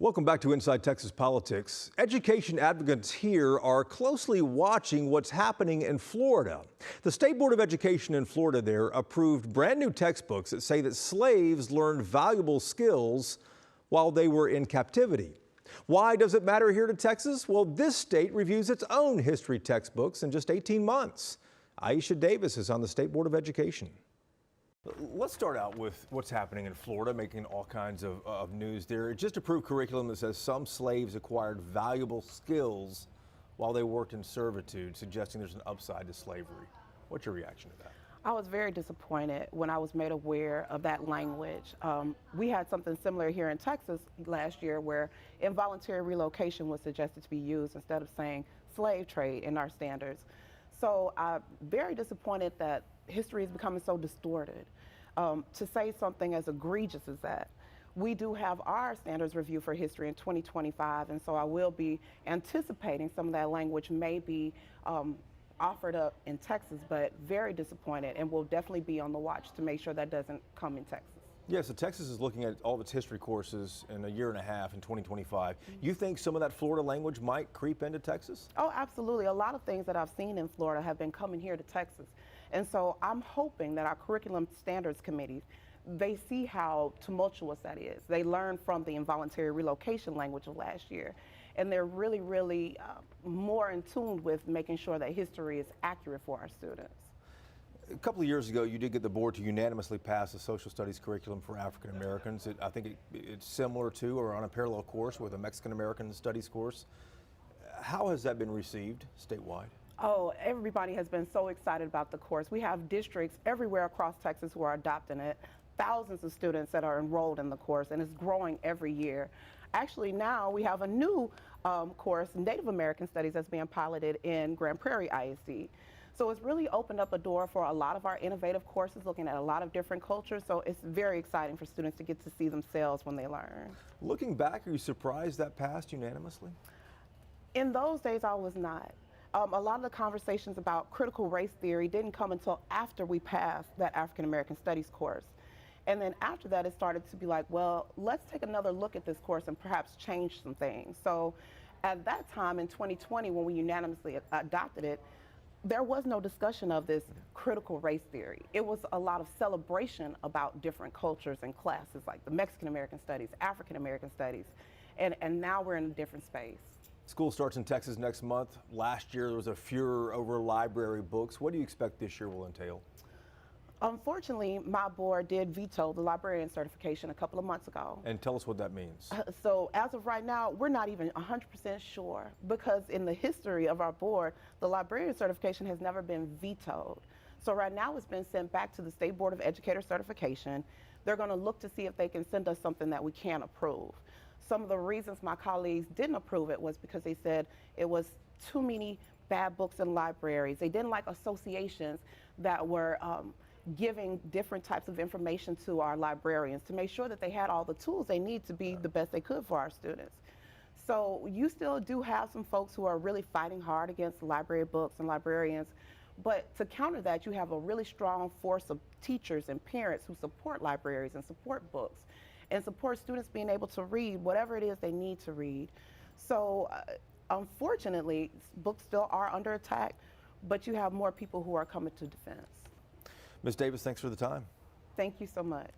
Welcome back to Inside Texas Politics. Education advocates here are closely watching what's happening in Florida. The State Board of Education in Florida there approved brand new textbooks that say that slaves learned valuable skills while they were in captivity. Why does it matter here to Texas? Well, this state reviews its own history textbooks in just 18 months. Aicha Davis is on the State Board of Education. Let's start out with what's happening in Florida, making all kinds of news there. It just approved curriculum that says some slaves acquired valuable skills while they worked in servitude, suggesting there's an upside to slavery. What's your reaction to that? I was very disappointed when I was made aware of that language. We had something similar here in Texas last year where involuntary relocation was suggested to be used instead of saying slave trade in our standards. So I'm very disappointed that history is becoming so distorted. To say something as egregious as that, we do have our standards review for history in 2025, and so I will be anticipating some of that language may be offered up in Texas, but very disappointed, and we'll definitely be on the watch to make sure that doesn't come in Texas. Yeah, so Texas is looking at all of its history courses in a year and a half in 2025. You think some of that Florida language might creep into Texas? Oh, absolutely. A lot of things that I've seen in Florida have been coming here to Texas. And so I'm hoping that our curriculum standards committees, they see how tumultuous that is. They learn from the involuntary relocation language of last year. And they're really more in tune with making sure that history is accurate for our students. A couple of years ago, you did get the board to unanimously pass a social studies curriculum for African Americans. I think it's similar to or on a parallel course with a Mexican American studies course. How has that been received statewide? Oh, everybody has been so excited about the course. We have districts everywhere across Texas who are adopting it, thousands of students that are enrolled in the course, and it's growing every year. Actually, now we have a new course, Native American Studies, that's being piloted in Grand Prairie ISD. So it's really opened up a door for a lot of our innovative courses, looking at a lot of different cultures. So it's very exciting for students to get to see themselves when they learn. Looking back, are you surprised that passed unanimously? In those days, I was not. A lot of the conversations about critical race theory didn't come until after we passed that African American Studies course. And then after that, it started to be like, well, let's take another look at this course and perhaps change some things. So at that time in 2020, when we unanimously adopted it, there was no discussion of this critical race theory. It was a lot of celebration about different cultures and classes, like the Mexican American Studies, African American Studies, and now we're in a different space. School starts in Texas next month. Last year there was a furor over library books. What do you expect this year will entail? Unfortunately, my board did veto the librarian certification a couple of months ago. And tell us what that means. So as of right now, we're not even 100% sure, because in the history of our board, the librarian certification has never been vetoed. So right now it's been sent back to the State Board of Educator certification. They're going to look to see if they can send us something that we can approve. Some of the reasons my colleagues didn't approve it was because they said it was too many bad books in libraries. They didn't like associations that were giving different types of information to our librarians to make sure that they had all the tools they need to be the best they could for our students. So you still do have some folks who are really fighting hard against library books and librarians, but to counter that, you have a really strong force of teachers and parents who support libraries and support books and support students being able to read whatever it is they need to read. So unfortunately, books still are under attack, but you have more people who are coming to defense. Ms. Davis, thanks for the time. Thank you so much.